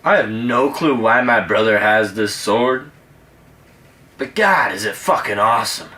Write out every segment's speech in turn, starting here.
I have no clue why my brother has this sword, but God, is it fucking awesome.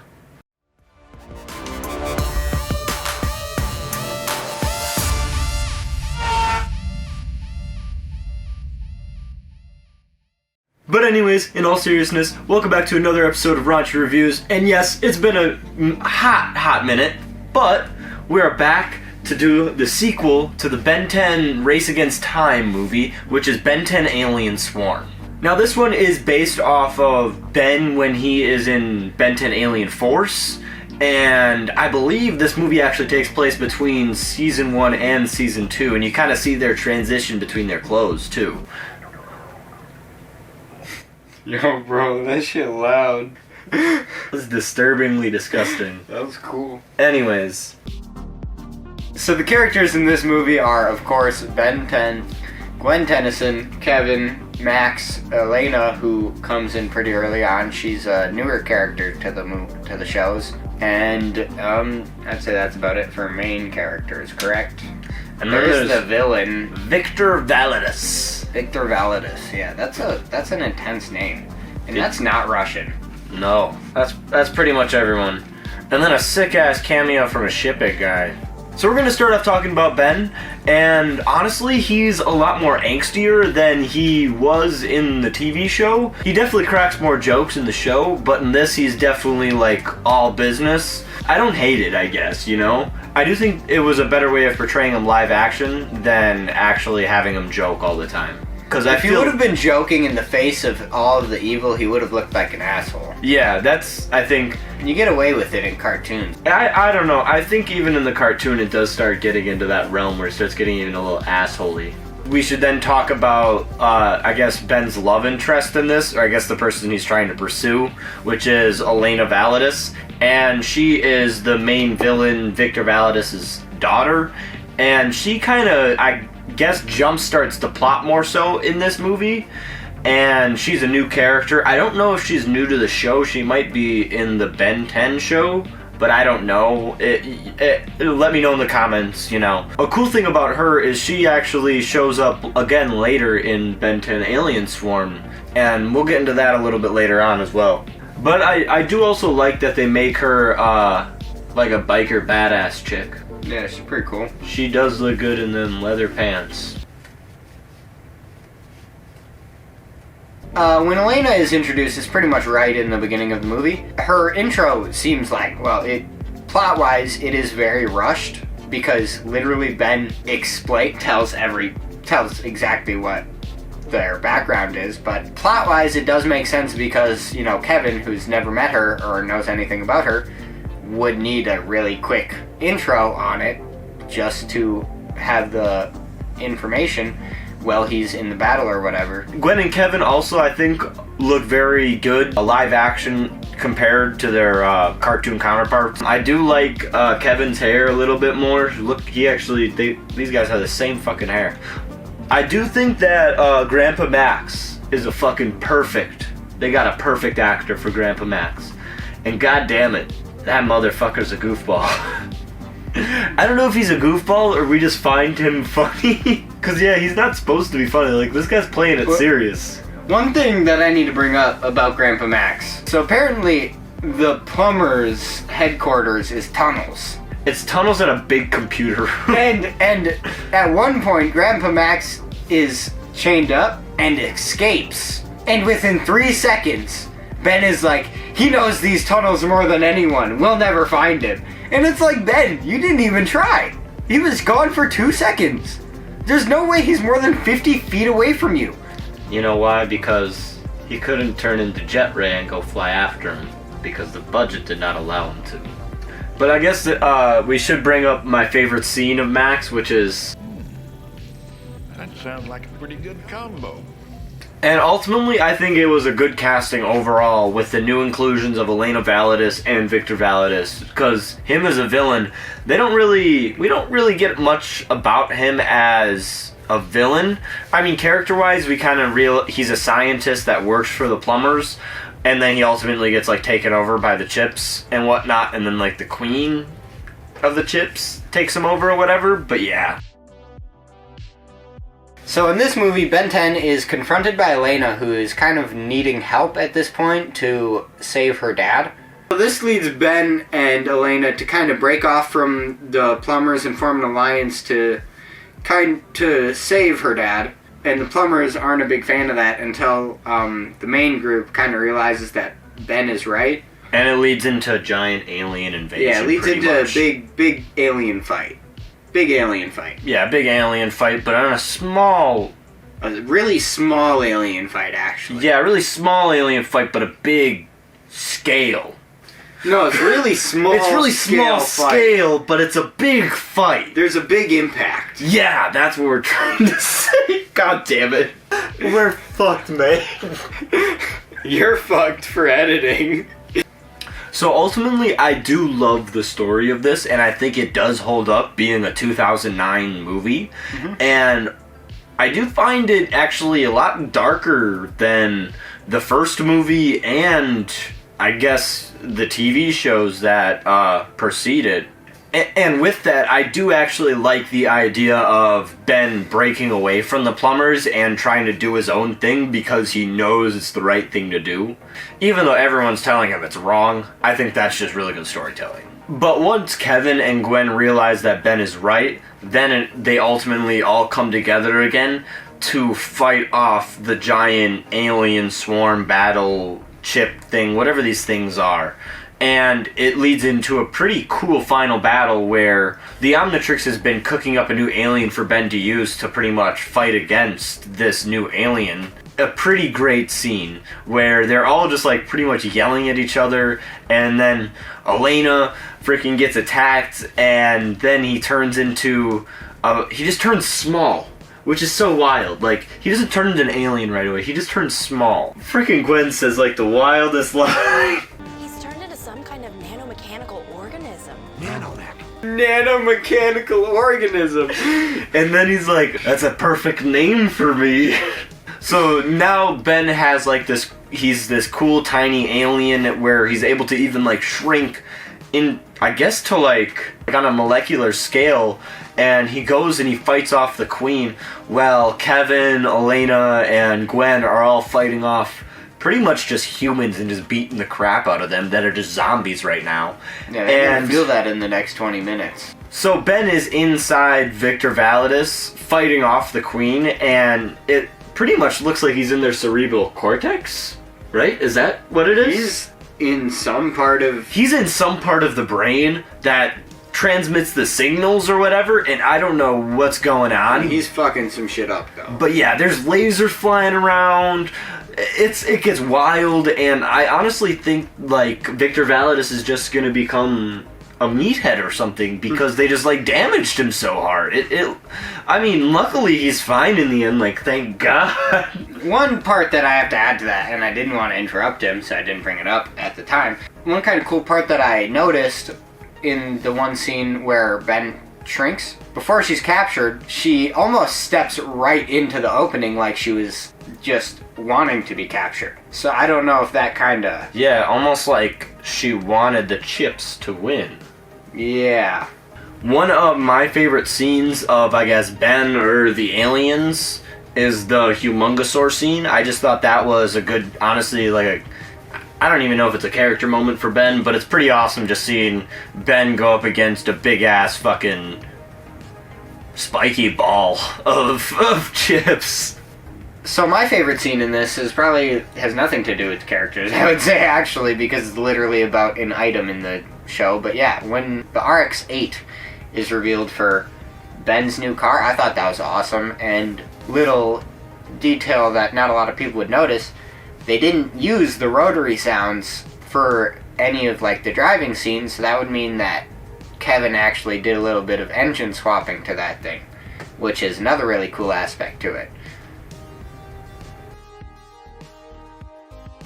But anyways, in all seriousness, welcome back to another episode of Raunchy Reviews. And yes, it's been a hot minute, but we're back to do the sequel to the Ben 10 Race Against Time movie, which is Ben 10 Alien Swarm. Now this one is based off of Ben when he is in Ben 10 Alien Force, and I believe this movie actually takes place between Season 1 and Season 2, and you kind of see their transition between their clothes, too. Yo, bro, that shit loud. It was disturbingly disgusting. That was cool. Anyways. So the characters in this movie are, of course, Ben 10, Gwen Tennyson, Kevin, Max, Elena, who comes in pretty early on. She's a newer character to the shows. And, I'd say that's about it for main characters, correct? And there's the villain, Victor Validus. Victor Validus, yeah, that's an intense name. And that's not Russian. No, that's pretty much everyone. And then a sick-ass cameo from a ship-it guy. So we're going to start off talking about Ben, and honestly, he's a lot more angstier than he was in the TV show. He definitely cracks more jokes in the show, but in this, he's definitely, like, all business. I don't hate it, I guess, you know? I do think it was a better way of portraying him live action than actually having him joke all the time. Because if he would have been joking in the face of all of the evil, he would have looked like an asshole. Yeah, that's, I think... You get away with it in cartoons. I don't know. I think even in the cartoon, it does start getting into that realm where it starts getting even a little assholey. We should then talk about, I guess, Ben's love interest in this, or I guess the person he's trying to pursue, which is Elena Validus. And she is the main villain, Victor Validus' daughter. And she kind of, I guess, jumpstarts the plot more so in this movie. And she's a new character. I don't know if she's new to the show. She might be in the Ben 10 show, but I don't know. Let me know in the comments, you know. A cool thing about her is she actually shows up again later in Ben 10 Alien Swarm, and we'll get into that a little bit later on as well. But I do also like that they make her like a biker badass chick. Yeah, she's pretty cool. She does look good in them leather pants. When Elena is introduced, it's pretty much right in the beginning of the movie. Her intro seems like, well, plot-wise, it is very rushed, because literally Ben tells exactly what their background is, but plot-wise, it does make sense because, you know, Kevin, who's never met her or knows anything about her, would need a really quick intro on it just to have the information while he's in the battle or whatever. Gwen and Kevin also, I think, look very good live action compared to their cartoon counterparts. I do like Kevin's hair a little bit more. Look, these guys have the same fucking hair. I do think that Grandpa Max is a fucking perfect. They got a perfect actor for Grandpa Max. And god damn it, that motherfucker's a goofball. I don't know if he's a goofball or we just find him funny. Cause yeah, he's not supposed to be funny. Like, this guy's playing it serious. One thing that I need to bring up about Grandpa Max. So apparently, the plumber's headquarters is tunnels. It's tunnels and a big computer room. and at one point, Grandpa Max is chained up and escapes. And within 3 seconds, Ben is like, he knows these tunnels more than anyone. We'll never find him. And it's like, Ben, you didn't even try. He was gone for 2 seconds. There's no way he's more than 50 feet away from you. You know why? Because he couldn't turn into Jet Ray and go fly after him. Because the budget did not allow him to. But I guess that, we should bring up my favorite scene of Max, which is... That sounds like a pretty good combo. And ultimately, I think it was a good casting overall with the new inclusions of Elena Validus and Victor Validus. Because him as a villain, we don't really get much about him as a villain. I mean, character-wise, we kind of he's a scientist that works for the plumbers. And then he ultimately gets, like, taken over by the chips and whatnot. And then, like, the queen of the chips takes him over or whatever. But yeah. So in this movie, Ben 10 is confronted by Elena, who is kind of needing help at this point to save her dad. So this leads Ben and Elena to kind of break off from the plumbers and form an alliance to save her dad. And the plumbers aren't a big fan of that until the main group kind of realizes that Ben is right. And it leads into a giant alien invasion. Yeah, it leads into a big alien fight. Big alien fight. Yeah, big alien fight, but on a really small alien fight, actually. Yeah, a really small alien fight, but a big scale. No, it's really small. It's really small scale, but it's a big fight. There's a big impact. Yeah, that's what we're trying to say. God damn it. We're fucked, man. You're fucked for editing. So ultimately, I do love the story of this, and I think it does hold up being a 2009 movie. Mm-hmm. And I do find it actually a lot darker than the first movie and I guess the TV shows that precede it. And with that, I do actually like the idea of Ben breaking away from the plumbers and trying to do his own thing because he knows it's the right thing to do. Even though everyone's telling him it's wrong, I think that's just really good storytelling. But once Kevin and Gwen realize that Ben is right, then they ultimately all come together again to fight off the giant alien swarm battle chip thing, whatever these things are. And it leads into a pretty cool final battle where the Omnitrix has been cooking up a new alien for Ben to use to pretty much fight against this new alien. A pretty great scene where they're all just like pretty much yelling at each other, and then Elena freaking gets attacked, and then he turns into he just turns small, which is so wild. Like, he doesn't turn into an alien right away, he just turns small. Freaking Gwen says like the wildest line. Some kind of nanomechanical organism. Nanomechanical organism. And then he's like, that's a perfect name for me. So now Ben has like this, he's this cool tiny alien where he's able to even like shrink in, I guess, to like on a molecular scale. And he goes and he fights off the queen. Well, Kevin, Elena, and Gwen are all fighting off pretty much just humans and just beating the crap out of them that are just zombies right now. Yeah, and you'll feel that in the next 20 minutes. So Ben is inside Victor Validus fighting off the queen, and it pretty much looks like he's in their cerebral cortex, right? Is that what it is? He's in some part of the brain that transmits the signals or whatever, and I don't know what's going on. He's fucking some shit up, though. But yeah, there's lasers flying around. It gets wild, and I honestly think like Victor Validus is just gonna become a meathead or something because they just like damaged him so hard. I mean, luckily he's fine in the end. Like, thank God. One part that I have to add to that, and I didn't want to interrupt him, so I didn't bring it up at the time. One kind of cool part that I noticed in the one scene where Ben shrinks, before she's captured, she almost steps right into the opening like she was just wanting to be captured. So I don't know if that kinda... Yeah, almost like she wanted the chips to win. Yeah. One of my favorite scenes of, I guess, Ben or the aliens is the Humongosaur scene. I just thought that was a good, honestly, like I don't even know if it's a character moment for Ben, but it's pretty awesome just seeing Ben go up against a big-ass fucking spiky ball of chips. So my favorite scene in this is probably has nothing to do with the characters, I would say, actually, because it's literally about an item in the show. But yeah, when the RX-8 is revealed for Ben's new car, I thought that was awesome. And little detail that not a lot of people would notice, they didn't use the rotary sounds for any of like the driving scenes, so that would mean that Kevin actually did a little bit of engine swapping to that thing, which is another really cool aspect to it.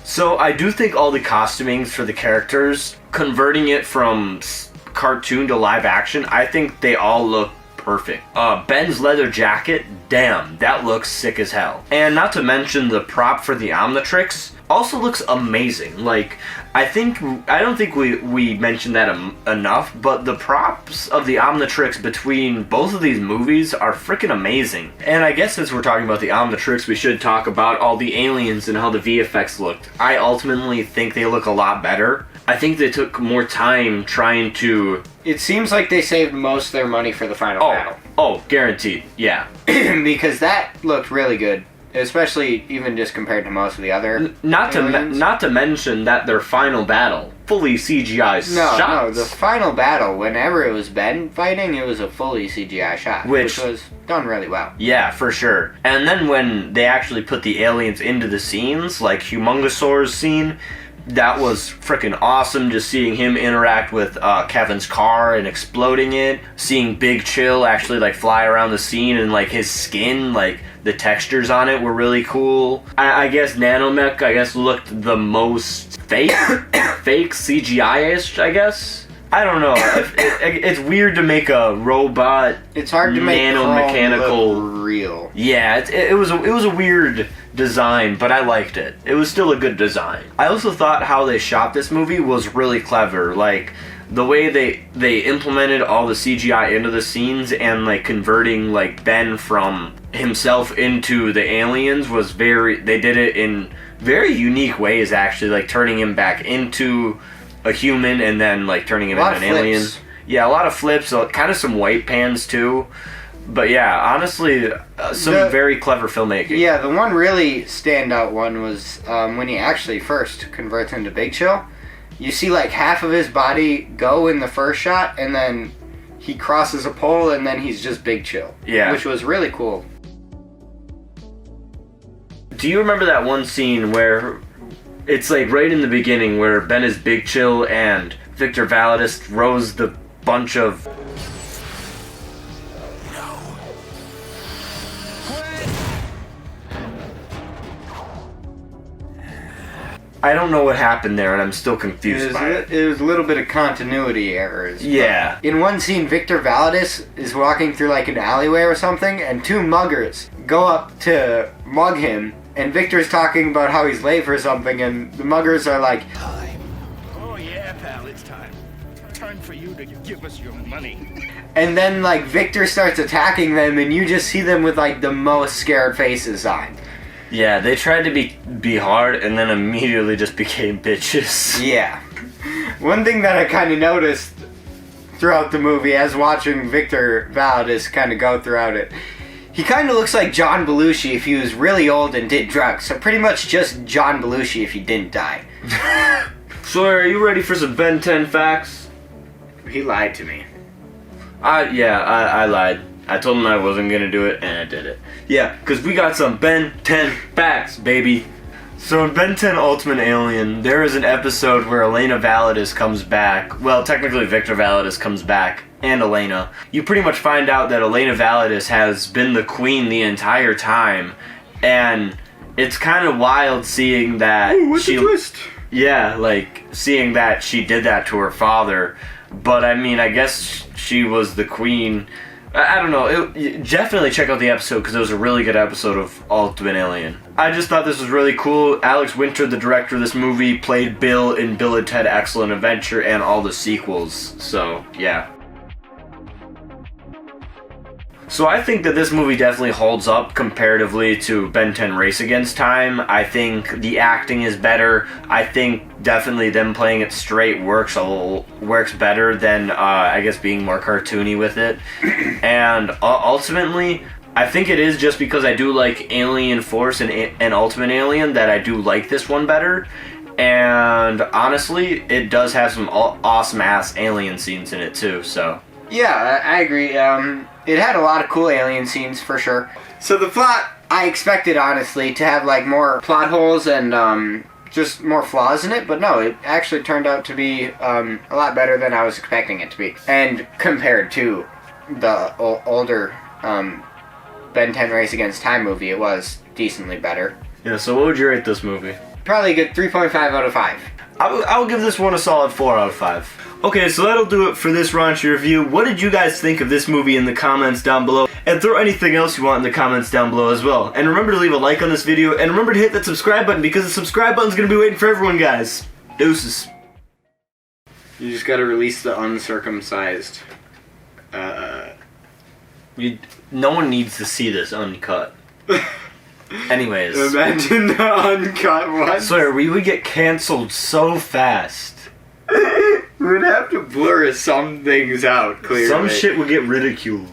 So I do think all the costumings for the characters, converting it from cartoon to live action, I think they all look perfect. Ben's leather jacket, damn, that looks sick as hell. And not to mention the prop for the Omnitrix also looks amazing. Like, I don't think we mentioned that enough, but the props of the Omnitrix between both of these movies are freaking amazing. And I guess since we're talking about the Omnitrix, we should talk about all the aliens and how the VFX looked. I ultimately think they look a lot better. I think they took more time trying to... It seems like they saved most of their money for the final battle. Oh, guaranteed, yeah. Because that looked really good. Especially even just compared to most of the other not to mention that their final battle, fully CGI shots. No, the final battle, whenever it was Ben fighting, it was a fully CGI shot. Which was done really well. Yeah, for sure. And then when they actually put the aliens into the scenes, like Humongosaur's scene, that was freaking awesome, just seeing him interact with Kevin's car and exploding it. Seeing Big Chill actually like fly around the scene and like his skin, like the textures on it were really cool. I guess Nanomech, looked the most fake CGI-ish, I guess. I don't know. It's weird to make a robot. It's hard to make nanomechanical look real. Yeah, it was a weird design, but I liked it. It was still a good design. I also thought how they shot this movie was really clever. Like, the way they implemented all the CGI into the scenes and like converting like Ben from himself into the aliens was they did it in very unique ways, actually, like turning him back into a human and then like turning him into an alien. Yeah, a lot of flips, kind of some white pans too. But yeah, honestly, some very clever filmmaking. Yeah, the one really standout one was when he actually first converts into Big Chill. You see like half of his body go in the first shot, and then he crosses a pole, and then he's just Big Chill. Yeah. Which was really cool. Do you remember that one scene where it's like right in the beginning where Ben is Big Chill and Victor Validus throws the bunch of... I don't know what happened there, and I'm still confused by it. It was a little bit of continuity errors. Yeah. In one scene, Victor Validus is walking through like an alleyway or something, and two muggers go up to mug him, and Victor's talking about how he's late for something, and the muggers are like, Time. Oh yeah, pal, it's time. Time for you to give us your money. And then like Victor starts attacking them, and you just see them with like the most scared faces on. Yeah, they tried to be hard and then immediately just became bitches. Yeah. One thing that I kind of noticed throughout the movie as watching Victor Validus kind of go throughout it, he kind of looks like John Belushi if he was really old and did drugs. So pretty much just John Belushi if he didn't die. So are you ready for some Ben 10 facts? He lied to me. I lied. I told him I wasn't gonna do it, and I did it. Yeah, because we got some Ben 10 facts, baby. So in Ben 10 Ultimate Alien, there is an episode where Elena Validus comes back. Well, technically Victor Validus comes back, and Elena. You pretty much find out that Elena Validus has been the queen the entire time, and it's kind of wild seeing that what's the twist? Yeah, like, seeing that she did that to her father. But, I mean, I guess she was the queen. I don't know. Definitely check out the episode because it was a really good episode of Ultimate Alien. I just thought this was really cool. Alex Winter, the director of this movie, played Bill in Bill and Ted Excellent Adventure and all the sequels. So, yeah. So I think that this movie definitely holds up comparatively to Ben 10 Race Against Time. I think the acting is better. I think definitely them playing it straight works better than, I guess, being more cartoony with it. And ultimately, I think it is just because I do like Alien Force and Ultimate Alien that I do like this one better. And honestly, it does have some awesome-ass alien scenes in it too, so... Yeah, I agree. It had a lot of cool alien scenes, for sure. So the plot, I expected, honestly, to have, like, more plot holes and, just more flaws in it, but no, it actually turned out to be, a lot better than I was expecting it to be. And compared to the older, Ben 10 Race Against Time movie, it was decently better. Yeah, so what would you rate this movie? Probably a good 3.5 out of 5. I would give this one a solid 4 out of 5. Okay, so that'll do it for this raunchy review. What did you guys think of this movie in the comments down below? And throw anything else you want in the comments down below as well. And remember to leave a like on this video, and remember to hit that subscribe button, because the subscribe button's gonna be waiting for everyone, guys. Deuces. You just gotta release the uncircumcised. No one needs to see this uncut. Anyways. Imagine the uncut one. I swear, we would get canceled so fast. We would have to blur some things out, clearly. Some shit would get ridiculed.